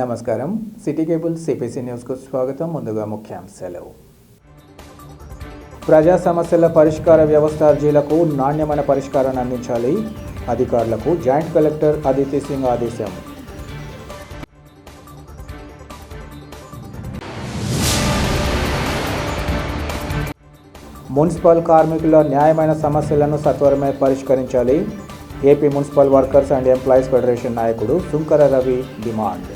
నమస్కారం. City cable CPC న్యూస్కు స్వాగతం. ముందుగా ముఖ్యాంశాలు. ప్రజా సమస్యల పరిష్కార వ్యవస్థ అర్జీలకు నాణ్యమైన పరిష్కారాన్ని అందించాలి. అధికారులకు జాయింట్ కలెక్టర్ అదితి సింగ్ ఆదేశం. మున్సిపల్ కార్మికుల న్యాయమైన సమస్యలను సత్వరమే పరిష్కరించాలి. AP municipal workers and employees federation నాయకుడు Sunkara Ravi demand.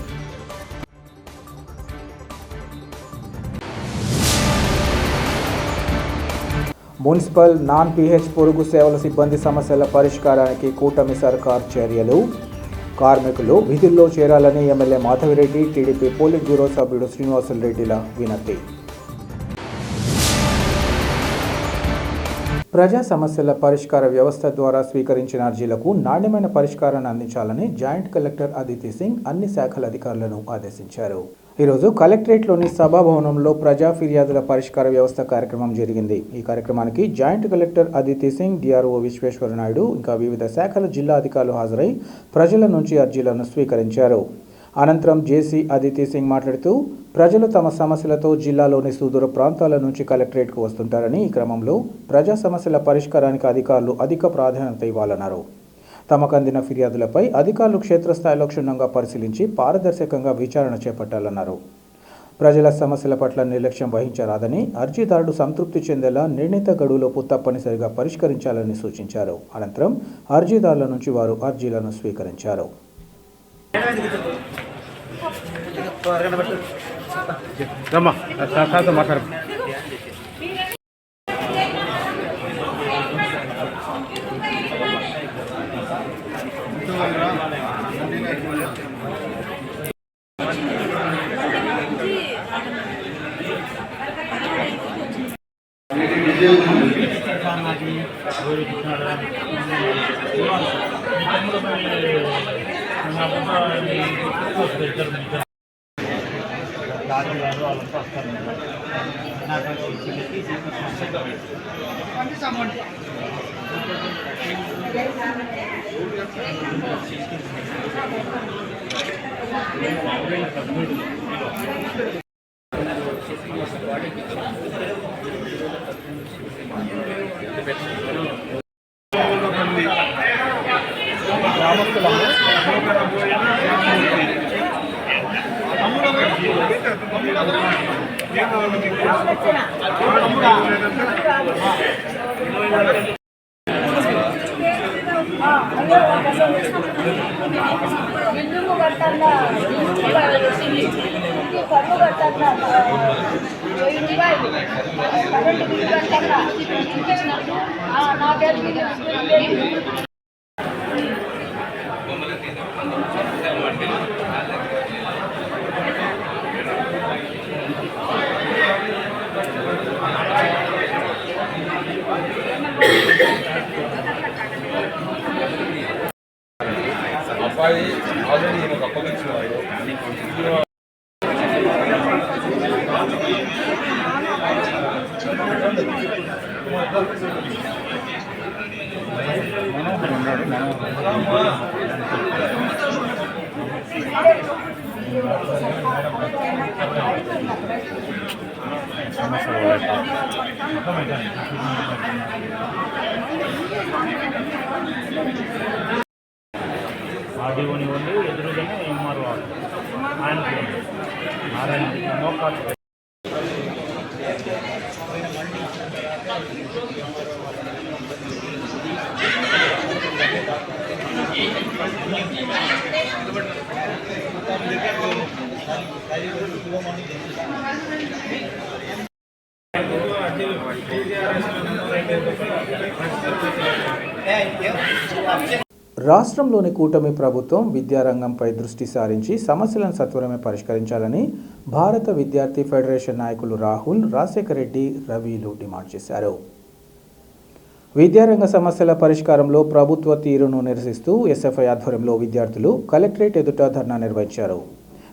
Municipal non PH పొరుగు సేవల సిబ్బంది సమస్యల పరిష్కారానికి కూటమి సర్కార్ చర్యలు. కార్మికులు విధుల్లో చేరాలని MLA Madhavi Reddy, TDP politburo సభ్యుడు శ్రీనివాసులరెడ్డిల వినతి. ప్రజా సమస్యల పరిష్కార వ్యవస్థ ద్వారా స్వీకరించిన అర్జీలకు నాణ్యమైన పరిష్కారాన్ని అందించాలని జాయింట్ కలెక్టర్ అదితి సింగ్ అన్ని శాఖల అధికారులను ఆదేశించారు. ఈరోజు కలెక్టరేట్లోని సభాభవనంలో ప్రజా ఫిర్యాదుల పరిష్కార వ్యవస్థ కార్యక్రమం జరిగింది. ఈ కార్యక్రమానికి joint collector Aditi Singh, DRO Visweswaranaidu ఇంకా వివిధ శాఖల జిల్లా అధికారులు హాజరై ప్రజల నుంచి అర్జీలను స్వీకరించారు. అనంతరం జేసీ అదితి సింగ్ మాట్లాడుతూ, ప్రజలు తమ సమస్యలతో జిల్లాలోని సుదూర ప్రాంతాల నుంచి కలెక్టరేట్కు వస్తుంటారని, ఈ క్రమంలో ప్రజా సమస్యల పరిష్కారానికి అధికారులు అధిక ప్రాధాన్యత ఇవ్వాలన్నారు. తమకు అందిన ఫిర్యాదులపై అధికారులు క్షేత్రస్థాయిలో క్షుణ్ణంగా పరిశీలించి పారదర్శకంగా విచారణ చేపట్టాలన్నారు. ప్రజల సమస్యల పట్ల నిర్లక్ష్యం వహించరాదని, అర్జీదారుడు సంతృప్తి చెందేలా నిర్ణీత గడువులోపు తప్పనిసరిగా పరిష్కరించాలని సూచించారు. అనంతరం అర్జీదారుల నుంచి వారు అర్జీలను స్వీకరించారు. అబ్బాయి ఆల్రెడీ ఒక అప్పగించినాడు. ఆర్డీఓని ఉండి ఎదురుగానే ఎంఆర్ఓ ఆయనకి నారాయణ మోకాలు రాష్ట్రంలోని కూటమి ప్రభుత్వం విద్యారంగంపై దృష్టి సారించి సమస్యలను సత్వరమే పరిష్కరించాలని భారత విద్యార్థి ఫెడరేషన్ నాయకులు రాహుల్, రాజశేఖర్ రెడ్డి, రవిలు డిమాండ్ చేశారు. విద్యారంగ సమస్యల పరిష్కారంలో ప్రభుత్వ తీరును నిరసిస్తూ ఎస్ఎఫ్ఐ ఆధ్వర్యంలో విద్యార్థులు కలెక్టరేట్ ఎదుట ధర్నా నిర్వహించారు.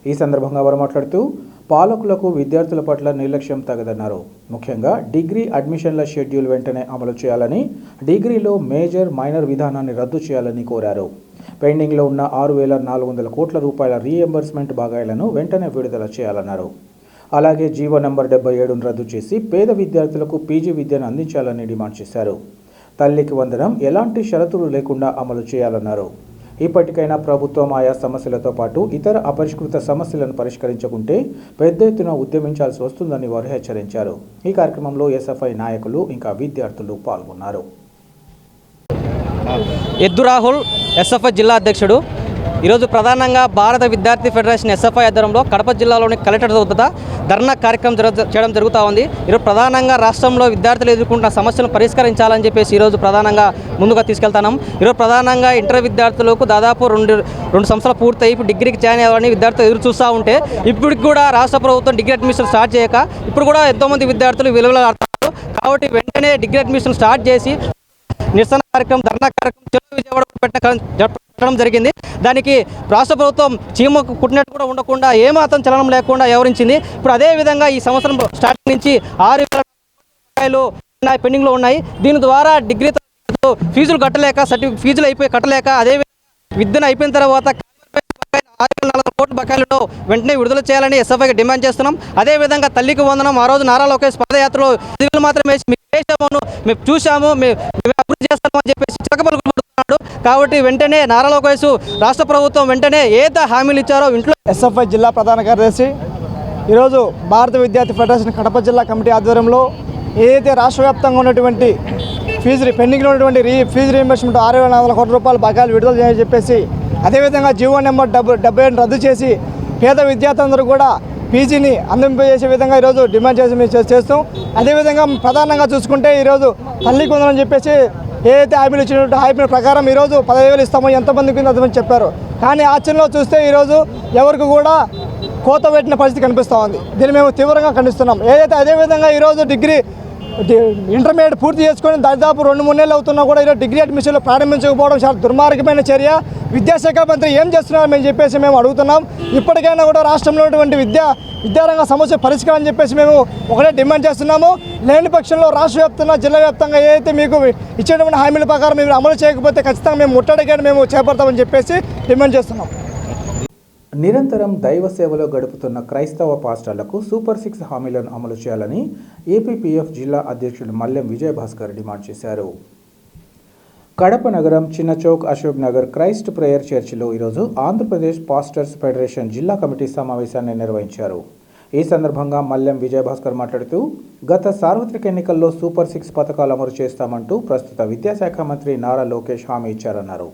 ఈ సందర్భంగా వారు మాట్లాడుతూ పాలకులకు విద్యార్థుల పట్ల నిర్లక్ష్యం తగదన్నారు. ముఖ్యంగా డిగ్రీ అడ్మిషన్ల షెడ్యూల్ వెంటనే అమలు చేయాలని, డిగ్రీలో మేజర్ మైనర్ విధానాన్ని రద్దు చేయాలని కోరారు. పెండింగ్లో ఉన్న 6,400 కోట్ల రూపాయల రీఎంబర్స్మెంట్ బకాయిలను వెంటనే విడుదల చేయాలన్నారు. అలాగే జీవో నంబర్ 77ను రద్దు చేసి పేద విద్యార్థులకు పీజీ విద్యను అందించాలని డిమాండ్ చేశారు. తల్లికి వందనం ఎలాంటి షరతులు లేకుండా అమలు చేయాలన్నారు. ఇప్పటికైనా ప్రభుత్వం ఆయా సమస్యలతో పాటు ఇతర అపరిష్కృత సమస్యలను పరిష్కరించకుంటే పెద్ద ఎత్తున ఉద్యమించాల్సి వస్తుందని వారు హెచ్చరించారు. ఈ కార్యక్రమంలో ఎస్ఎఫ్ఐ నాయకులు ఇంకా విద్యార్థులు పాల్గొన్నారు. ఎద్దు రాహుల్ ఎస్ఎఫ్ఐ జిల్లా అధ్యక్షుడు. ఈరోజు ప్రధానంగా భారత విద్యార్థి ఫెడరేషన్ ఎస్ఎఫ్ఐ ఆధ్వర్యంలో కడప జిల్లాలోని కలెక్టర్ వద్ద ధర్నా కార్యక్రమం చేయడం జరుగుతూ ఉంది. ఈరోజు ప్రధానంగా రాష్ట్రంలో విద్యార్థులు ఎదుర్కొంటున్న సమస్యలను పరిష్కరించాలని చెప్పేసి ఈరోజు ప్రధానంగా ముందుగా తీసుకెళ్తున్నాం. ఈరోజు ప్రధానంగా ఇంటర్ విద్యార్థులకు దాదాపు రెండు సంవత్సరాలు పూర్తయి ఇప్పుడు డిగ్రీకి జాయిన్ అవ్వాలని విద్యార్థులు ఎదురు చూస్తూ ఉంటే ఇప్పటికి కూడా రాష్ట్ర ప్రభుత్వం డిగ్రీ అడ్మిషన్ స్టార్ట్ చేయక ఇప్పుడు కూడా ఎంతోమంది విద్యార్థులు విలువలాడుతున్నారు. కాబట్టి వెంటనే డిగ్రీ అడ్మిషన్ స్టార్ట్ చేసి నిరసన కార్యక్రమం, ధర్నా కార్యక్రమం చెరువు విజయవాడ పెట్టడం జరిగింది. దానికి రాష్ట్ర ప్రభుత్వం చీమకు కుట్టినట్టు కూడా ఉండకుండా ఏమాత్రం చలనం లేకుండా వ్యవహరించింది. ఇప్పుడు అదేవిధంగా ఈ సంవత్సరం స్టార్టింగ్ నుంచి 6,000 పెండింగ్లో ఉన్నాయి. దీని ద్వారా డిగ్రీ ఫీజులు కట్టలేక ఫీజులు కట్టలేక అదేవిధంగా విద్యను అయిపోయిన తర్వాత 6,400 కోట్ల బకాయిలను వెంటనే విడుదల చేయాలని ఎస్ఎఫ్ఐకి డిమాండ్ చేస్తున్నాం. అదేవిధంగా తల్లికి వందనం ఆ రోజు నారా లోకేష్ పాదయాత్రలో దిగులు మాత్రమే మేము చూసాము, మేము అభివృద్ధి చేస్తాము అని చెప్పేసి చిలకపలుకులు పడుతున్నాడు. కాబట్టి వెంటనే నారా లోకేష్ రాష్ట్ర ప్రభుత్వం వెంటనే ఏదైతే హామీలు ఇచ్చారో ఇంట్లో. ఎస్ఎఫ్ఐ జిల్లా ప్రధాన కార్యదర్శి ఈరోజు భారత విద్యార్థి ఫెడరేషన్ కడప జిల్లా కమిటీ ఆధ్వర్యంలో ఏదైతే రాష్ట్ర వ్యాప్తంగా ఉన్నటువంటి పెండింగ్లో ఉన్నటువంటి ఫీజు రీయింబర్స్మెంట్ 6,400 కోట్ల రూపాయల బకాయిలు విడుదల చేయాలని చెప్పేసి, అదేవిధంగా జీవో నెంబర్ 77 రద్దు చేసి పేద విద్యార్థులందరూ కూడా పీజీని అందింపజేసే విధంగా ఈరోజు డిమాండ్ చేస్తాం. అదేవిధంగా ప్రధానంగా చూసుకుంటే ఈరోజు తల్లికి వందనని చెప్పేసి ఏదైతే హామీలు ఇచ్చినట్టు హామీల ప్రకారం ఈరోజు 15,000 ఇస్తామో ఎంతమందికి అంతమంది చెప్పారు. కానీ ఆచరణలో చూస్తే ఈరోజు ఎవరికి కూడా కోత పెట్టిన పరిస్థితి కనిపిస్తూ ఉంది. దీన్ని మేము తీవ్రంగా ఖండిస్తున్నాం. అదేవిధంగా ఈరోజు ఇంటర్మీడియట్ పూర్తి చేసుకొని దాదాపు 2-3 నెలలు అవుతున్నా కూడా ఈరోజు డిగ్రీ అడ్మిషన్లు ప్రారంభించకపోవడం చాలా దుర్మార్గమైన చర్య. విద్యాశాఖ మంత్రి ఏం చేస్తున్నారని మేము అడుగుతున్నాం. ఇప్పటికైనా కూడా రాష్ట్రంలో ఉన్నటువంటి విద్యారంగ సమస్య పరిష్కారం అని చెప్పేసి మేము ఒకటే డిమాండ్ చేస్తున్నాము. లేని పక్షంలో రాష్ట్ర వ్యాప్తంగా జిల్లా వ్యాప్తంగా ఏదైతే మీకు ఇచ్చేటువంటి హామీల ప్రకారం మీరు అమలు చేయకపోతే ఖచ్చితంగా మేము ముట్టడిగా మేము చేపడతామని చెప్పేసి డిమాండ్ చేస్తున్నాం. నిరంతరం దైవ సేవలో గడుపుతున్న క్రైస్తవ పాస్టర్లకు సూపర్ 6 హామీలను అమలు చేయాలని ఏపీపీఎఫ్ జిల్లా అధ్యక్షుడు మల్లెం విజయభాస్కర్ డిమాండ్ చేశారు. కడప నగరం చిన్నచౌక్ అశోక్ నగర్ క్రైస్ట్ ప్రేయర్ చర్చిలో ఈరోజు ఆంధ్రప్రదేశ్ పాస్టర్స్ ఫెడరేషన్ జిల్లా కమిటీ సమావేశాన్ని నిర్వహించారు. ఈ సందర్భంగా మల్లెం విజయభాస్కర్ మాట్లాడుతూ గత సార్వత్రిక ఎన్నికల్లో సూపర్ 6 పథకాలు అమలు చేస్తామంటూ ప్రస్తుత విద్యాశాఖ మంత్రి నారా లోకేష్ హామీ ఇచ్చారన్నారు.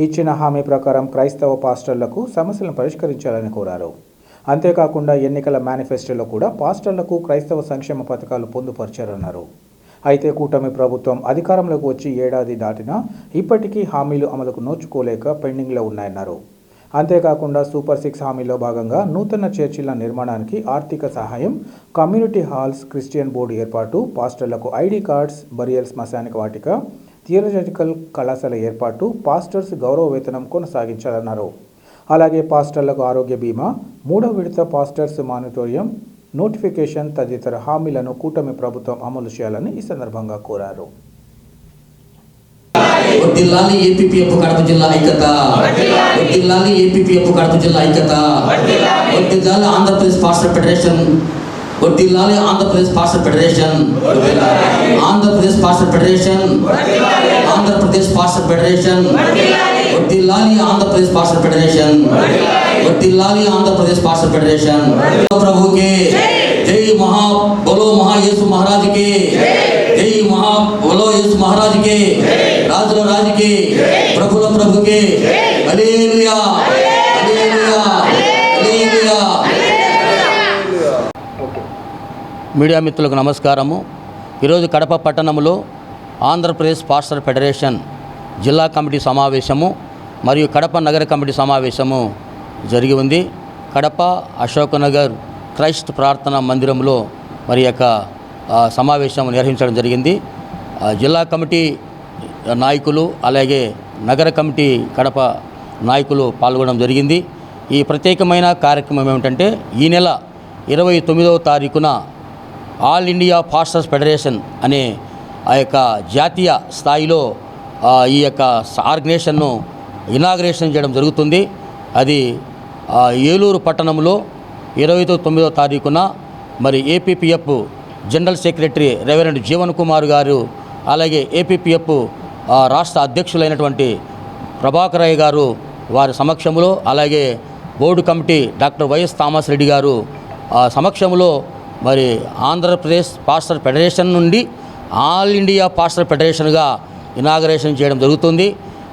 ఇచ్చిన హామీ ప్రకారం క్రైస్తవ పాస్టర్లకు సమస్యలను పరిష్కరించాలని కోరారు. అంతేకాకుండా ఎన్నికల మేనిఫెస్టోలో కూడా పాస్టర్లకు క్రైస్తవ సంక్షేమ పథకాలు పొందుపరిచారన్నారు. అయితే కూటమి ప్రభుత్వం అధికారంలోకి వచ్చి ఏడాది దాటినా ఇప్పటికీ హామీలు అమలుకు నోచుకోలేక పెండింగ్లో ఉన్నాయన్నారు. అంతేకాకుండా సూపర్ 6 హామీలో భాగంగా నూతన చర్చిల నిర్మాణానికి ఆర్థిక సహాయం, కమ్యూనిటీ హాల్స్, క్రిస్టియన్ బోర్డు ఏర్పాటు, పాస్టర్లకు ఐడి కార్డ్స్, బరియల్ శ్మశానిక వాటిక, థియాలజికల్ కళాశాల ఏర్పాటు, పాస్టర్స్ గౌరవ వేతనం కొనసాగించాలన్నారు. అలాగే పాస్టర్లకు ఆరోగ్య బీమా, 3వ విడత పాస్టర్స్ మానిటోరియం నోటిఫికేషన్ తదితర హామీలను కూటమి ప్రభుత్వం అమలు చేయాలని ఈ సందర్భంగా కోరారు. వర్ధిల్లాలి ఏపీపీఎఫ్ కడప జిల్లా ఐక్యత, వర్ధిల్లాలి ఏపీపీఎఫ్ కడప జిల్లా ఐక్యత, వర్ధిల్లాలి ఆంధ్రప్రదేశ్ పాస్టర్ ఫెడరేషన్, వర్ధిల్లాలి Andhra Pradesh pastor federation, Andhra Pradesh pastor federation, Andhra Pradesh pastor federation, వర్ధిల్లాలి ఆంధ్రప్రదేశ్ పాస్టర్ ఫెడరేషన్, వర్ధిల్లాలి ఆంధ్రప్రదేశ్ పాస్టర్ ఫెడరేషన్. ప్రభుకే జై మహా బోలో మహా యేసు మహారాజ్ కి జై, మహా బోలో యేసు మహారాజ్ కి, రాజుల రాజుకి, ప్రభుల ప్రభుకి, హల్లెలూయా హల్లెలూయా హల్లెలూయా. మీడియా మిత్రులకు నమస్కారము. ఈరోజు కడప పట్టణంలో ఆంధ్రప్రదేశ్ పాస్టర్ ఫెడరేషన్ జిల్లా కమిటీ సమావేశము మరియు కడప నగర కమిటీ సమావేశము జరిగి ఉంది. కడప అశోక్ నగర్ క్రైస్ట్ ప్రార్థనా మందిరంలో మరి యొక్క సమావేశం నిర్వహించడం జరిగింది. జిల్లా కమిటీ నాయకులు అలాగే నగర కమిటీ కడప నాయకులు పాల్గొనడం జరిగింది. ఈ ప్రత్యేకమైన కార్యక్రమం ఏమిటంటే ఈ నెల 29వ తారీఖున ఆల్ ఇండియా పాస్టర్స్ ఫెడరేషన్ అనే ఆ యొక్క జాతీయ స్థాయిలో ఈ యొక్క ఆర్గనైజేషన్ను ఇనాగ్రేషన్ చేయడం జరుగుతుంది. అది ఏలూరు పట్టణంలో 29వ తారీఖున మరి APPF general secretary reverend Jeevan Kumar garu, అలాగే ఏపీపీఎఫ్ రాష్ట్ర అధ్యక్షులైనటువంటి ప్రభాకరయ్య గారు వారి సమక్షంలో, అలాగే board committee doctor YS Thomas Reddy గారు సమక్షంలో మరి ఆంధ్రప్రదేశ్ పాస్టర్ ఫెడరేషన్ నుండి ఆల్ ఇండియా పాస్టర్ ఫెడరేషన్గా ఇనాగరేషన్ చేయడం జరుగుతుంది.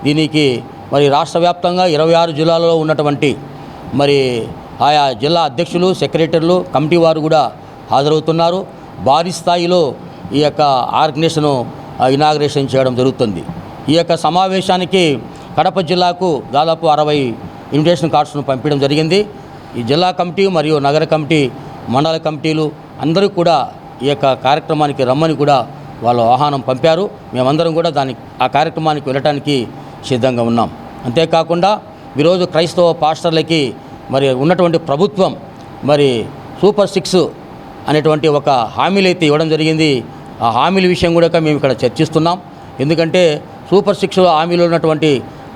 దీనికి మరి రాష్ట్ర వ్యాప్తంగా 26 జిల్లాలలో ఉన్నటువంటి మరి ఆయా జిల్లా అధ్యక్షులు, సెక్రటరీలు, కమిటీ వారు కూడా హాజరవుతున్నారు. భారీ స్థాయిలో ఈ యొక్క ఆర్గనైజేషను ఇనాగరేషన్ చేయడం జరుగుతుంది. ఈ యొక్క సమావేశానికి కడప జిల్లాకు దాదాపు 60 ఇన్విటేషన్ కార్డ్స్ను పంపించడం జరిగింది. ఈ జిల్లా కమిటీ మరియు నగర కమిటీ, మండల కమిటీలు అందరూ కూడా ఈ యొక్క కార్యక్రమానికి రమ్మని కూడా వాళ్ళు ఆహ్వానం పంపారు. మేమందరం కూడా ఆ కార్యక్రమానికి వెళ్ళటానికి సిద్ధంగా ఉన్నాం. అంతేకాకుండా ఈరోజు క్రైస్తవ పాస్టర్లకి మరి ఉన్నటువంటి ప్రభుత్వం మరి సూపర్ 6 అనేటువంటి ఒక హామీలు అయితే ఇవ్వడం జరిగింది. ఆ హామీల విషయం కూడా మేము ఇక్కడ చర్చిస్తున్నాం. ఎందుకంటే సూపర్ 6 హామీలు ఉన్నటువంటి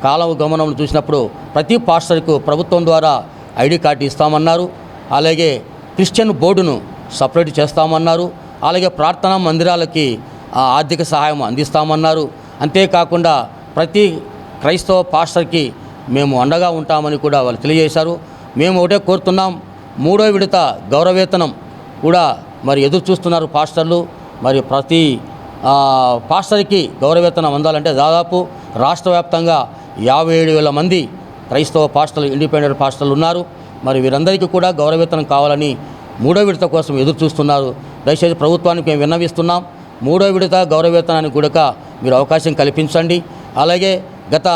కాలం గమనం చూసినప్పుడు ప్రతి పాస్టర్కు ప్రభుత్వం ద్వారా ఐడి కార్డు ఇస్తామన్నారు. అలాగే క్రిస్టియన్ బోర్డును సపరేట్ చేస్తామన్నారు. అలాగే ప్రార్థనా మందిరాలకి ఆర్థిక సహాయం అందిస్తామన్నారు. అంతేకాకుండా ప్రతి క్రైస్తవ పాస్టర్కి మేము అండగా ఉంటామని కూడా వాళ్ళు తెలియజేశారు. మేము ఒకటే కోరుతున్నాం, 3వ విడత గౌరవవేతనం కూడా మరి ఎదురు చూస్తున్నారు పాస్టర్లు. మరి ప్రతి పాస్టర్కి గౌరవవేతనం అందాలంటే దాదాపు రాష్ట్ర వ్యాప్తంగా 57,000 మంది క్రైస్తవ పాస్టర్లు, ఇండిపెండెంట్ పాస్టర్లు ఉన్నారు. మరి వీరందరికీ కూడా గౌరవవేతనం కావాలని 3వ విడత కోసం ఎదురు చూస్తున్నారు. దయచేసి ప్రభుత్వానికి మేము విన్నవిస్తున్నాం, 3వ విడత గౌరవవేతనానికి కూడా మీరు అవకాశం కల్పించండి. అలాగే గత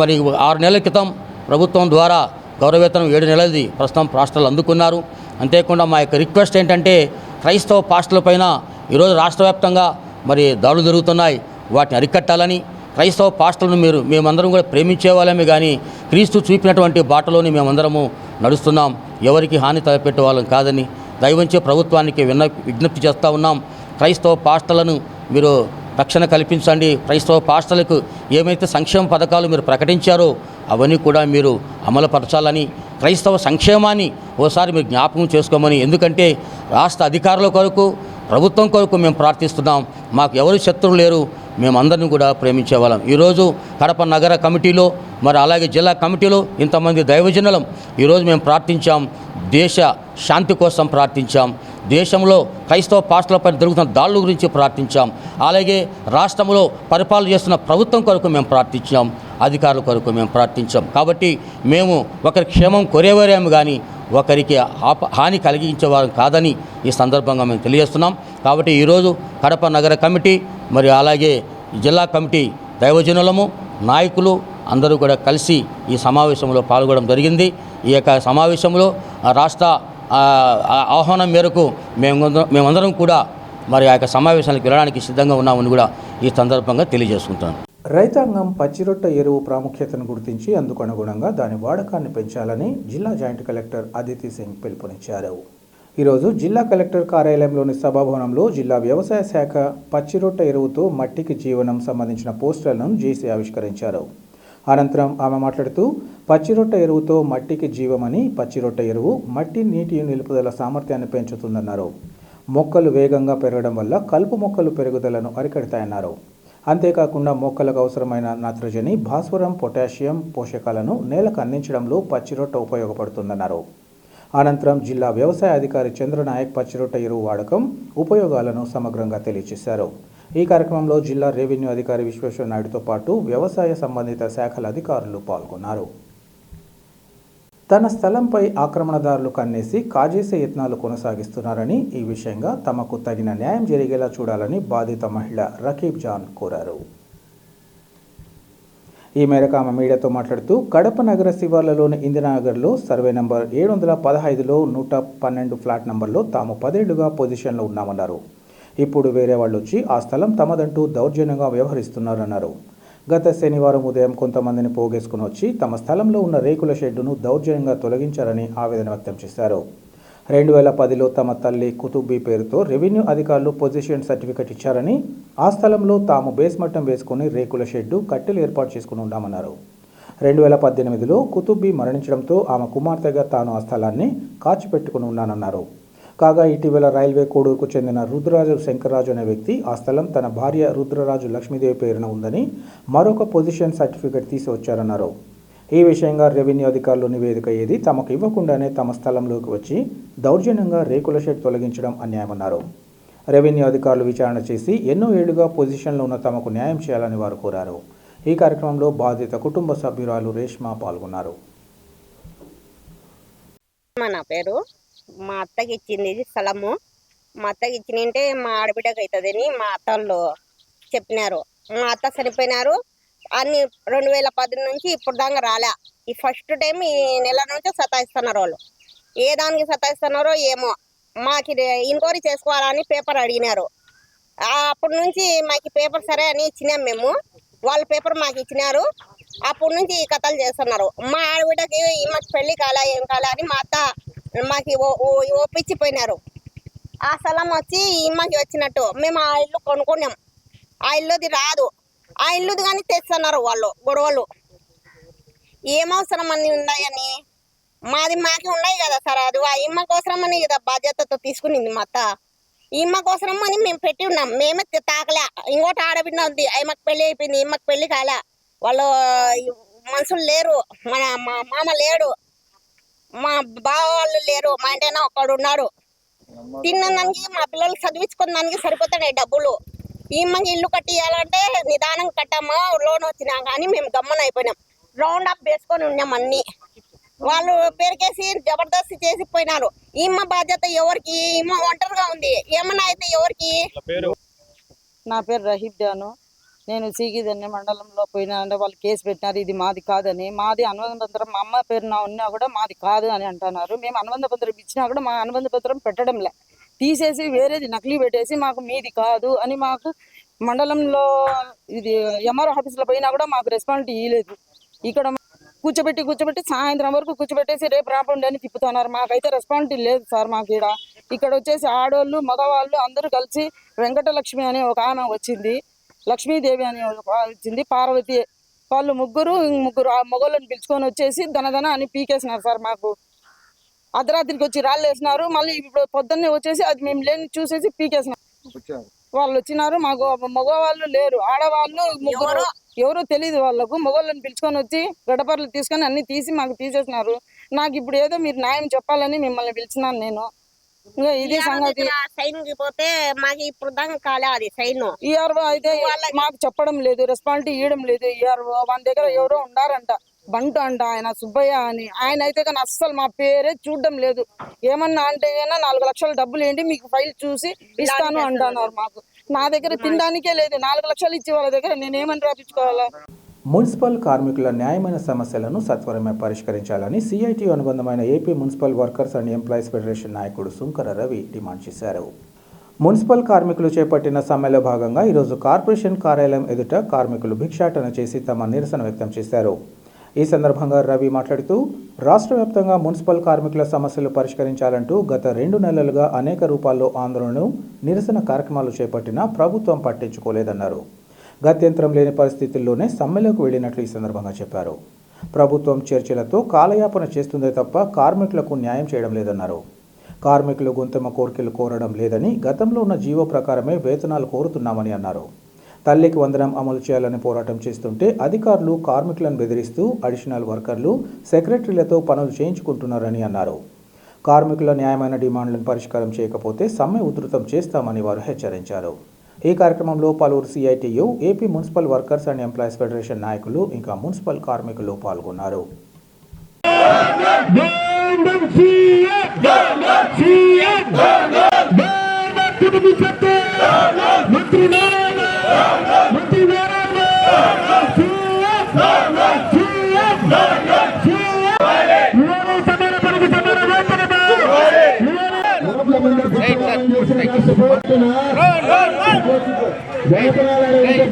మరి 6 నెలల క్రితం ప్రభుత్వం ద్వారా గౌరవవేతనం 7 నెలలది ప్రస్తుతం పాస్టర్లు అందుకున్నారు. అంతేకాకుండా మా యొక్క రిక్వెస్ట్ ఏంటంటే క్రైస్తవ పాస్టర్ల పైన ఈరోజు రాష్ట్ర వ్యాప్తంగా మరి దాడులు జరుగుతున్నాయి. వాటిని అరికట్టాలని, క్రైస్తవ పాస్టర్లను మేమందరం కూడా ప్రేమించే వాళ్ళమే కానీ క్రీస్తు చూపినటువంటి బాటలోని మేమందరము నడుస్తున్నాం. ఎవరికి హాని తలపెట్టే వాళ్ళం కాదని దయవంచే ప్రభుత్వానికి విజ్ఞప్తి చేస్తూ ఉన్నాం. క్రైస్తవ పాస్టర్లను మీరు రక్షణ కల్పించండి. క్రైస్తవ పాస్టర్లకు ఏమైతే సంక్షేమ పథకాలు మీరు ప్రకటించారో అవన్నీ కూడా మీరు అమలుపరచాలని, క్రైస్తవ సంక్షేమాన్ని ఓసారి మీరు జ్ఞాపకం చేసుకోమని, ఎందుకంటే రాష్ట్ర అధికారుల కొరకు, ప్రభుత్వం కొరకు మేము ప్రార్థిస్తున్నాం. మాకు ఎవరు శత్రువు లేరు, మేమందరిని కూడా ప్రేమించేవాళ్ళం. ఈరోజు కడప నగర కమిటీలో మరి అలాగే జిల్లా కమిటీలో ఇంతమంది దైవజనులం ఈరోజు మేము ప్రార్థించాం. దేశ శాంతి కోసం ప్రార్థించాం. దేశంలో క్రైస్తవ పాస్టర్లపై జరుగుతున్న దాడుల గురించి ప్రార్థించాం. అలాగే రాష్ట్రంలో పరిపాలన చేస్తున్న ప్రభుత్వం కొరకు మేము ప్రార్థించాం, అధికారుల కొరకు మేము ప్రార్థించాం. కాబట్టి మేము ఒకరి క్షేమం కోరేవారేమో కానీ ఒకరికి హాని కలిగించేవారు కాదని ఈ సందర్భంగా మేము తెలియజేస్తున్నాం. కాబట్టి ఈరోజు కడప నగర కమిటీ మరి అలాగే జిల్లా కమిటీ దైవజనులము, నాయకులు అందరూ కూడా కలిసి ఈ సమావేశంలో పాల్గొనడం జరిగింది. ఈ యొక్క సమావేశంలో రాష్ట్ర ఆహ్వానం మేరకు మేమందరం కూడా మరి ఆ యొక్క సమావేశానికి వెళ్ళడానికి సిద్ధంగా ఉన్నామని కూడా ఈ సందర్భంగా తెలియజేసుకుంటాను. రైతాంగం పచ్చిరొట్ట ఎరువు ప్రాముఖ్యతను గుర్తించి అందుకు అనుగుణంగా దాని వాడకాన్ని పెంచాలని జిల్లా జాయింట్ కలెక్టర్ అదితి సింగ్ పిలుపునిచ్చారు. ఈరోజు జిల్లా కలెక్టర్ కార్యాలయంలోని సభాభవనంలో జిల్లా వ్యవసాయ శాఖ పచ్చిరొట్ట ఎరువుతో మట్టికి జీవనం సంబంధించిన పోస్టర్లను జేసీ ఆవిష్కరించారు. అనంతరం ఆమె మాట్లాడుతూ పచ్చిరొట్ట ఎరువుతో మట్టికి జీవమని, పచ్చిరొట్ట ఎరువు మట్టి నీటి నిలుపుదల సామర్థ్యాన్ని పెంచుతుందన్నారు. మొక్కలు వేగంగా పెరగడం వల్ల కలుపు మొక్కలు పెరుగుదలను అరికడతాయన్నారు. అంతేకాకుండా మొక్కలకు అవసరమైన నత్రజని, భాస్వరం, పొటాషియం పోషకాలను నేలకు అందించడంలో పచ్చిరొట్ట ఉపయోగపడుతుందన్నారు. అనంతరం జిల్లా వ్యవసాయ అధికారి చంద్రనాయక్ పచ్చిరొట్ట ఎరువు వాడకం, ఉపయోగాలను సమగ్రంగా తెలియజేశారు. ఈ కార్యక్రమంలో జిల్లా రెవెన్యూ అధికారి విశ్వేశ్వర నాయుడుతో పాటు వ్యవసాయ సంబంధిత శాఖల అధికారులు పాల్గొన్నారు. తన స్థలంపై ఆక్రమణదారులు కన్నేసి కాజేసే యత్నాలు కొనసాగిస్తున్నారని, ఈ విషయంగా తమకు తగిన న్యాయం జరిగేలా చూడాలని బాధిత మహిళ రకీబ్ జాన్ కోరారు. ఈ మేరకు ఆమె మీడియాతో మాట్లాడుతూ కడప నగర శివార్లలోని ఇందిరానగర్లో సర్వే నంబర్ 715లో 112 ఫ్లాట్ నంబర్లో తాము 10 ఏళ్లుగా పొజిషన్లో ఉన్నామన్నారు. ఇప్పుడు వేరే వాళ్ళు వచ్చి ఆ స్థలం తమదంటూ దౌర్జన్యంగా వ్యవహరిస్తున్నారన్నారు. గత శనివారం ఉదయం కొంతమందిని పోగేసుకుని వచ్చి తమ స్థలంలో ఉన్న రేకుల షెడ్డును దౌర్జన్యంగా తొలగించారని ఆవేదన వ్యక్తం చేశారు. 2010లో తమ తల్లి కుతుబ్బీ పేరుతో రెవెన్యూ అధికారులు పొజిషన్ సర్టిఫికెట్ ఇచ్చారని, ఆ స్థలంలో తాము బేస్మట్టం వేసుకుని రేకుల షెడ్డు కట్టెలు ఏర్పాటు చేసుకుని ఉన్నామన్నారు. 2018లో కుతుబ్బీ మరణించడంతో ఆమె కుమార్తెగా తాను ఆ స్థలాన్ని కాచిపెట్టుకుని ఉన్నానన్నారు. కాగా ఇటీవల రైల్వే కోడూరుకు చెందిన రుద్రరాజు శంకర్రాజు అనే వ్యక్తి ఆ స్థలం తన భార్య రుద్రరాజు లక్ష్మీదేవి పేరున ఉందని మరొక పొజిషన్ సర్టిఫికెట్ తీసి వచ్చారన్నారు. ఈ విషయంగా రెవెన్యూ అధికారులు నివేదిక ఏది తమకు ఇవ్వకుండానే తమ స్థలంలోకి వచ్చి దౌర్జన్యంగా రేకుల షెడ్ తొలగించడం అన్యాయమన్నారు. రెవెన్యూ అధికారులు విచారణ చేసి ఎన్నో ఏళ్లుగా పొజిషన్లో ఉన్న తమకు న్యాయం చేయాలని వారు కోరారు. ఈ కార్యక్రమంలో బాధిత కుటుంబ సభ్యురాలు రేష్మా పాల్గొన్నారు. నా పేరు మా అత్తకి ఇచ్చింది ఇది స్థలము. మా అత్తకి ఇచ్చినంటే మా ఆడబిడ్డకి అవుతుందని మా అత్తలు చెప్పినారు. మా అత్త చనిపోయినారు. అన్ని 2010 నుంచి ఇప్పుడు దాకా రాలే. ఈ ఫస్ట్ టైం ఈ నెల నుంచి సతాయిస్తున్నారు వాళ్ళు. ఏ దానికి సతాయిస్తున్నారో ఏమో. మాకు ఎంక్వైరీ చేసుకోవాలని పేపర్ అడిగినారు. అప్పటి నుంచి మాకు పేపర్ సరే అని ఇచ్చినాం మేము. వాళ్ళ పేపర్ మాకు ఇచ్చినారు. అప్పటి నుంచి ఈ కథలు చేస్తున్నారు. మా ఆడబిడ్డకి మాకు పెళ్లి కాలే ఏం కాలే అని మా అత్త మాకు ఒప్పించిపోయినారు. ఆ స్థలం వచ్చి మాకు వచ్చినట్టు మేము ఆ ఇల్లు కొనుక్కున్నాం. ఆ ఇల్లుది రాదు. ఆ ఇల్లుది కానీ తెస్తున్నారు వాళ్ళు గొడవలు. ఏమవసరం అన్ని ఉన్నాయని మాది మాకే ఉన్నాయి కదా సార్. అది ఆ ఇమ్మ కోసరం అని కదా బాధ్యతతో తీసుకునింది మా అత్త. ఇమ్మ కోసరం అని మేము పెట్టి ఉన్నాం. మేమే తాకలే. ఇంకోటి ఆడబిడ్డ ఉంది. మాకు పెళ్లి అయిపోయింది. ఇమ్మకి పెళ్లి కాలే. వాళ్ళు మనుషులు లేరు. మా మామ లేడు. మా బావ వాళ్ళు లేరు. మా ఇంటైనా ఒక్కడు ఉన్నాడు. తిన్నదానికి మా పిల్లలు చదివించుకున్న దానికి సరిపోతాయి డబ్బులు. ఈమెకి ఇల్లు కట్టియాలంటే నిదానం కట్టామా లోన్ వచ్చినా కానీ మేము గమ్మన అయిపోయినాం. రౌండ్ అప్ వేసుకొని ఉన్నాం అన్ని. వాళ్ళు పేరుకేసి జబర్దస్త్ చేసి పోయినారు. ఈమె బాధ్యత ఎవరికి? ఈమె ఒంటరిగా ఉంది. ఏమన్నా అయితే ఎవరికి? నా పేరు రహీబ్ జాను. నేను సీగిదన్ని మండలంలో పోయినా అంటే వాళ్ళు కేసు పెట్టినారు. ఇది మాది కాదని. మాది అనుబంధ పత్రం మా అమ్మ పేరున ఉన్నా కూడా మాది కాదు అని అంటున్నారు. మేము అనుబంధ పత్రం ఇచ్చినా కూడా మా అనుబంధ పత్రం పెట్టడంలే. తీసేసి వేరేది నకిలీ పెట్టేసి మాకు మీది కాదు అని మాకు మండలంలో ఇది ఎంఆర్ఓ ఆఫీసులో పోయినా కూడా మాకు రెస్పాన్సిబిలిటీ ఇవ్వలేదు. ఇక్కడ కూర్చోబెట్టి సాయంత్రం వరకు కూర్చోబెట్టేసి రేపు రాపండి అని తిప్పుతున్నారు. మాకైతే రెస్పాన్సిబిలిటీ లేదు సార్. మాకు ఇక్కడ వచ్చేసి ఆడవాళ్ళు మగవాళ్ళు అందరూ కలిసి వెంకటలక్ష్మి అనే ఒక ఆమె వచ్చింది, లక్ష్మీదేవి అని వచ్చింది, పార్వతి, వాళ్ళు ముగ్గురు ఆ మొగోళ్ళని పిలుచుకొని వచ్చేసి ధనధన అని పీకేసినారు సార్. మాకు అర్ధరాత్రికి వచ్చి రాళ్ళు వేసినారు. మళ్ళీ ఇప్పుడు పొద్దున్నే వచ్చేసి అది మేము లేని చూసేసి పీకేసినారు. వాళ్ళు వచ్చినారు. మాకు మగవాళ్ళు లేరు. ఆడవాళ్ళు ముగ్గురు ఎవరో తెలియదు వాళ్ళకు. మొగోళ్ళని పిలుచుకొని వచ్చి గడపర్లు తీసుకొని అన్ని తీసి మాకు తీసేసినారు. నాకు ఇప్పుడు ఏదో మీరు న్యాయం చెప్పాలని మిమ్మల్ని పిలిచినాను నేను. ఇది సంగతి. సైన్ పోతే మాకు ఇప్పుడు దాకా కాలే అది సైన్. ఈఆర్ఓ అయితే మాకు చెప్పడం లేదు, రెస్పాన్సిబిలిటీ ఇవ్వడం లేదు. ఈఆర్ఓ మన దగ్గర ఎవరో ఉండారంట, బంటు అంట, ఆయన సుబ్బయ్య అని. ఆయన అయితే కానీ అస్సలు మా పేరే చూడడం లేదు. ఏమన్నా అంటే 4 లక్షల డబ్బులు ఏంటి మీకు ఫైల్ చూసి ఇస్తాను అంటున్నారు. మాకు నా దగ్గర తినడానికే లేదు. 4 లక్షలు ఇచ్చి వాళ్ళ దగ్గర నేనేమని రాపించుకోవాలా? మున్సిపల్ కార్మికుల న్యాయమైన సమస్యలను సత్వరమే పరిష్కరించాలని సిఐటియు అనుబంధమైన AP municipal workers and employees federation నాయకుడు సుంకర రవి డిమాండ్ చేశారు. మున్సిపల్ కార్మికులు చేపట్టిన సమ్మెలో భాగంగా ఈరోజు కార్పొరేషన్ కార్యాలయం ఎదుట కార్మికులు భిక్షాటన చేసి తమ నిరసన వ్యక్తం చేశారు. ఈ సందర్భంగా రవి మాట్లాడుతూ రాష్ట్ర వ్యాప్తంగా మున్సిపల్ కార్మికుల సమస్యలు పరిష్కరించాలంటూ గత 2 నెలలుగా అనేక రూపాల్లో ఆందోళనలు, నిరసన కార్యక్రమాలు చేపట్టినా ప్రభుత్వం పట్టించుకోలేదన్నారు. గత్యంతరం లేని పరిస్థితుల్లోనే సమ్మెలోకి వెళ్లినట్లు ఈ సందర్భంగా చెప్పారు. ప్రభుత్వం చర్చలతో కాలయాపన చేస్తుందే తప్ప కార్మికులకు న్యాయం చేయడం లేదన్నారు. కార్మికులు గొంతెమ్మ కోరికలు కోరడం లేదని, గతంలో ఉన్న జీవో ప్రకారమే వేతనాలు కోరుతున్నామని అన్నారు. తల్లికి వందనం అమలు చేయాలని పోరాటం చేస్తుంటే అధికారులు కార్మికులను బెదిరిస్తూ అడిషనల్ వర్కర్లు, సెక్రటరీలతో పనులు చేయించుకుంటున్నారని అన్నారు. కార్మికుల న్యాయమైన డిమాండ్లను పరిష్కారం చేయకపోతే సమ్మె ఉధృతం చేస్తామని వారు హెచ్చరించారు. ఈ కార్యక్రమంలో పలువురు CITU, AP municipal workers and employees federation నాయకులు ఇంకా మున్సిపల్ కార్మికులు పాల్గొన్నారు.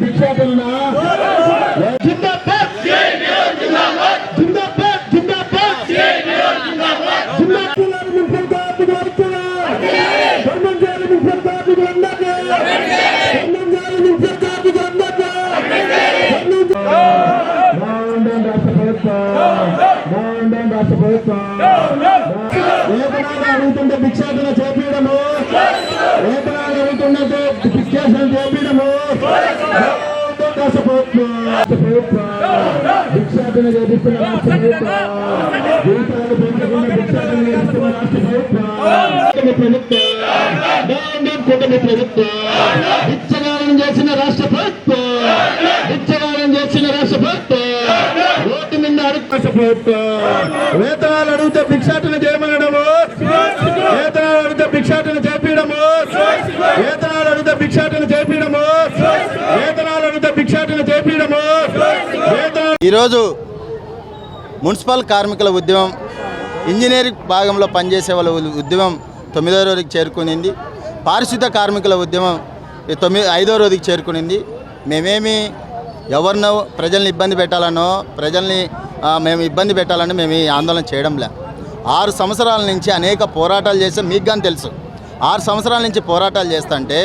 భిక్షాటన అడుగుతుంటే భిక్షాటన చేపించడము, వేతనాలు అడుగుతుంటే భిక్షాటన చేపించడము, రాష్ట్ర ప్రభుత్వం భిక్షాటన చేపిస్తున్న రాష్ట్ర ప్రభుత్వం, జీతాలు పెంచకుండా భిక్షాటన చేపిస్తున్న రాష్ట్ర ప్రభుత్వం, బిచ్చగానం చేసిన రాష్ట్ర ప్రభుత్వం, బిచ్చగానం చేసిన రాష్ట్ర ప్రభుత్వం, రోడ్డు మీద రాష్ట్ర ప్రభుత్వం, వేతనాలు అడిగితే భిక్షాటన చేయమనడము, వేతనాలు అడిగితే భిక్షాటన చేపించడము, వేతనాలు అడిగితే భిక్షాటన చేపించడము, వేతనాలు అడిగితే భిక్షాటన చేపించడము. ఈరోజు మున్సిపల్ కార్మికుల ఉద్యమం, ఇంజనీరింగ్ భాగంలో పనిచేసే వాళ్ళ ఉద్యమం 9వ రోజుకి చేరుకునింది. పారిశుద్ధ కార్మికుల ఉద్యమం 5వ రోజుకి చేరుకునింది. మేమేమి ఎవరినో ప్రజల్ని ఇబ్బంది పెట్టాలనో మేము ఇబ్బంది పెట్టాలని మేము ఈ ఆందోళన చేయడంలే. 6 సంవత్సరాల నుంచి అనేక పోరాటాలు చేస్తే మీకు కానీ తెలుసు. 6 సంవత్సరాల నుంచి పోరాటాలు చేస్తుంటే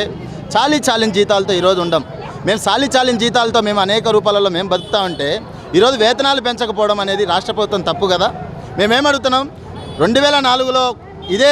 చాలిన జీతాలతో ఈరోజు ఉండం. మేము చాలిన జీతాలతో మేము అనేక రూపాలలో మేము బతుకుతా ఉంటే ఈరోజు వేతనాలు పెంచకపోవడం అనేది రాష్ట్ర ప్రభుత్వం తప్పు కదా. మేమేమడుగుతున్నాం, 2004లో ఇదే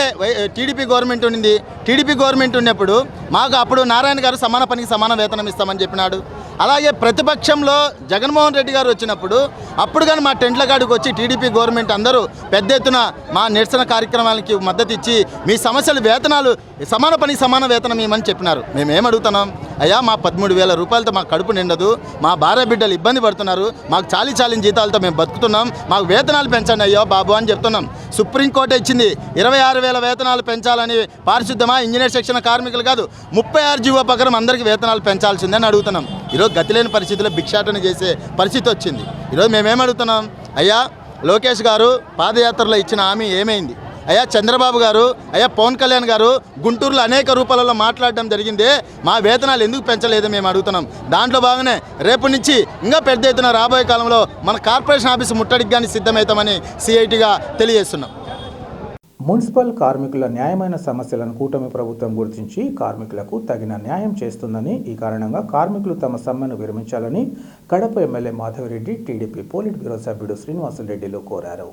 టీడీపీ గవర్నమెంట్ ఉండింది. టీడీపీ గవర్నమెంట్ ఉన్నప్పుడు మాకు అప్పుడు నారాయణ గారు సమాన పనికి సమాన వేతనం ఇస్తామని చెప్పినాడు. అలాగే ప్రతిపక్షంలో జగన్మోహన్ రెడ్డి గారు వచ్చినప్పుడు అప్పుడు కానీ మా టెంట్ల కాడికి వచ్చి టీడీపీ గవర్నమెంట్ అందరూ పెద్ద ఎత్తున మా నిరసన కార్యక్రమాలకి మద్దతు ఇచ్చి మీ సమస్యలు వేతనాలు సమాన పని సమాన వేతనం ఇవ్వమని చెప్పినారు. మేమేమడుగుతున్నాం, అయ్యా మా 13,000 రూపాయలతో మాకు కడుపు నిండదు, మా భార్య బిడ్డలు ఇబ్బంది పడుతున్నారు, మాకు చాలిన జీతాలతో మేము బతుకుతున్నాం, మాకు వేతనాలు పెంచండి అయ్యో బాబు అని చెప్తున్నాం. సుప్రీంకోర్టు ఇచ్చింది 26,000 వేతనాలు పెంచాలని. పారిశుద్ధమా ఇంజనీర్ శిక్షణ కార్మికులు కాదు 36 జీవో ప్రకారం అందరికీ వేతనాలు పెంచాల్సిందని అడుగుతున్నాం. ఈరోజు గతి లేని పరిస్థితిలో భిక్షాటన చేసే పరిస్థితి వచ్చింది. ఈరోజు మేమేమడుగుతున్నాం, అయ్యా లోకేష్ గారు పాదయాత్రలో ఇచ్చిన హామీ ఏమైంది? అయ్యా చంద్రబాబు గారు, అయ్యా పవన్ కళ్యాణ్ గారు గుంటూరులో అనేక రూపాలలో మాట్లాడడం జరిగింది, మా వేతనాలు ఎందుకు పెంచలేదు మేము అడుగుతున్నాం. దాంట్లో భాగంగానే రేపు నుంచి ఇంకా పెద్ద ఎత్తున రాబోయే కాలంలో మన కార్పొరేషన్ ఆఫీసు ముట్టడికి కానీ సిద్ధమవుతామని సిఐటిగా తెలియజేస్తున్నాం. మున్సిపల్ కార్మికుల న్యాయమైన సమస్యలను కూటమి ప్రభుత్వం గుర్తించి కార్మికులకు తగిన న్యాయం చేస్తుందని, ఈ కారణంగా కార్మికులు తమ సమ్మెను విరమించాలని Kadapa MLA Madhavi Reddy TDP politburo సభ్యుడు శ్రీనివాసులరెడ్డిలు కోరారు.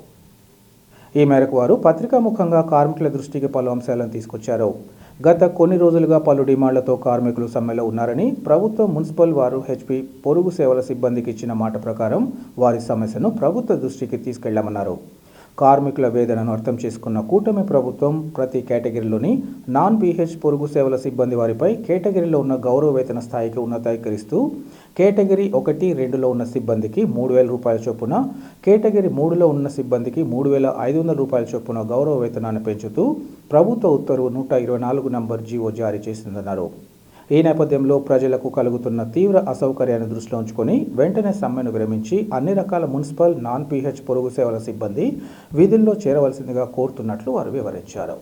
ఈ మేరకు వారు పత్రికాముఖంగా కార్మికుల దృష్టికి పలు అంశాలను తీసుకొచ్చారు. గత కొన్ని రోజులుగా పలు డిమాండ్లతో కార్మికులు సమ్మెలో ఉన్నారని, ప్రభుత్వం మున్సిపల్ వారు హెచ్పి పొరుగు సేవల సిబ్బందికి ఇచ్చిన మాట ప్రకారం వారి సమస్యను ప్రభుత్వ దృష్టికి తీసుకెళ్లామన్నారు. కార్మికుల వేదనను అర్థం చేసుకున్న కూటమి ప్రభుత్వం ప్రతి కేటగిరీలోని నాన్ పీహెచ్ పొరుగు సేవల సిబ్బంది వారిపై కేటగిరీలో ఉన్న గౌరవ వేతన స్థాయికి ఉన్నతీకరిస్తూ కేటగిరీ 1, 2లో ఉన్న సిబ్బందికి 3,000 రూపాయల చొప్పున, కేటగిరీ 3లో ఉన్న సిబ్బందికి 3,500 రూపాయల చొప్పున గౌరవ వేతనాన్ని పెంచుతూ ప్రభుత్వ ఉత్తర్వు 124 నంబర్ జీవో జారీ చేసిందన్నారు. ఈ నేపథ్యంలో ప్రజలకు కలుగుతున్న తీవ్ర అసౌకర్యాన్ని దృష్టిలో ఉంచుకొని వెంటనే సమ్మెను విరమించి అన్ని రకాల మున్సిపల్ నాన్ పీహెచ్ పొరుగు సేవల సిబ్బంది విధుల్లో చేరవలసిందిగా కోరుతున్నట్లు వారు వివరించారు.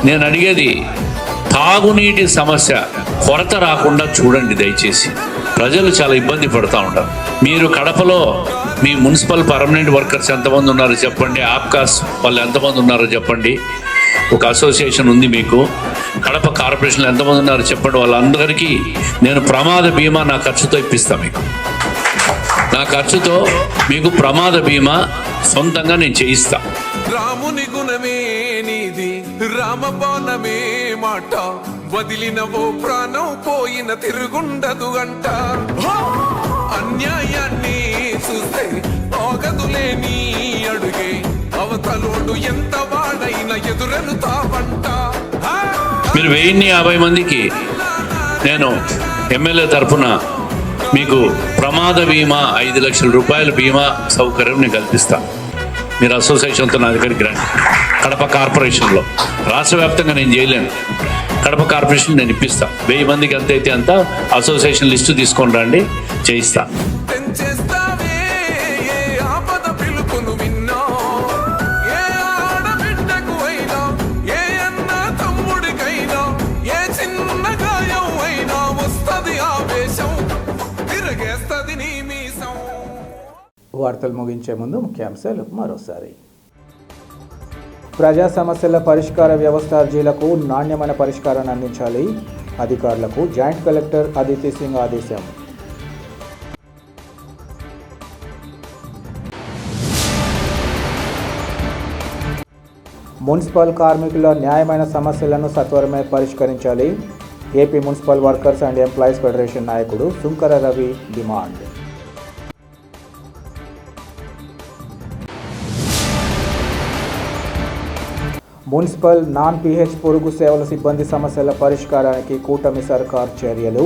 నేను అడిగేది తాగునీటి సమస్య కొరత రాకుండా చూడండి దయచేసి. ప్రజలు చాలా ఇబ్బంది పడుతూ ఉంటారు. మీరు కడపలో మీ మున్సిపల్ పర్మనెంట్ వర్కర్స్ ఎంతమంది ఉన్నారో చెప్పండి, ఆప్కాస్ వాళ్ళు ఎంతమంది ఉన్నారో చెప్పండి. ఒక అసోసియేషన్ ఉంది మీకు. కడప కార్పొరేషన్లో ఎంతమంది ఉన్నారో చెప్పండి. వాళ్ళందరికీ నేను ప్రమాద బీమా నా ఖర్చుతో ఇప్పిస్తాను. మీకు నా ఖర్చుతో మీకు ప్రమాద బీమా సొంతంగా నేను చేయిస్తా. రాముని గుణమే నీది రామబాణమే మాట, వదిలినవో ప్రాణం పోయిన తిరుగుండదు గంట. అన్యాయాన్ని చూస్తే ఆగదులే నీ అడుగే, అవతలోడు ఎంత వాడైనా ఎదురెలుతావంట. మీరు 1050 మందికి నేను ఎమ్మెల్యే తరఫున మీకు ప్రమాద బీమా 5 లక్షల రూపాయల బీమా సౌకర్యం నేను కల్పిస్తాను. మీరు అసోసియేషన్తో నా దగ్గరికి రండి. కడప కార్పొరేషన్లో రాష్ట్ర వ్యాప్తంగా నేను చేయలేను. కడప కార్పొరేషన్ నేను ఇప్పిస్తాను. 1000 మందికి ఎంత అయితే అంత అసోసియేషన్ లిస్టు తీసుకొని రండి, చేయిస్తా. వార్తలు ముగించే ముందు ముఖ్యాంశాలు మరోసారి. ప్రజా సమస్యల పరిష్కార వ్యవస్థ అర్జీలకు నాణ్యమైన పరిష్కారాన్ని అందించాలి, అధికారులకు జాయింట్ కలెక్టర్ అదితి సింగ్ ఆదేశం. మున్సిపల్ కార్మికుల న్యాయమైన సమస్యలను సత్వరమే పరిష్కరించాలి. AP municipal workers and employees federation నాయకుడు Sunkara Ravi demand. Municipal non PH పొరుగు సేవల సిబ్బంది సమస్యల పరిష్కారానికి కూటమి సర్కార్ చర్యలు.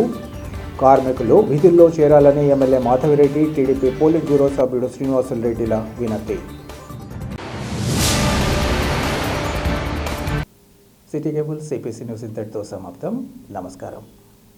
కార్మికులు విధుల్లో చేరాలని MLA Madhavi Reddy, TDP politburo సభ్యుడు శ్రీనివాసులరెడ్డిల వినతి. సిటీ కేబుల్ సిపిసి న్యూస్ ఇంతటితో సమాప్తం. నమస్కారం.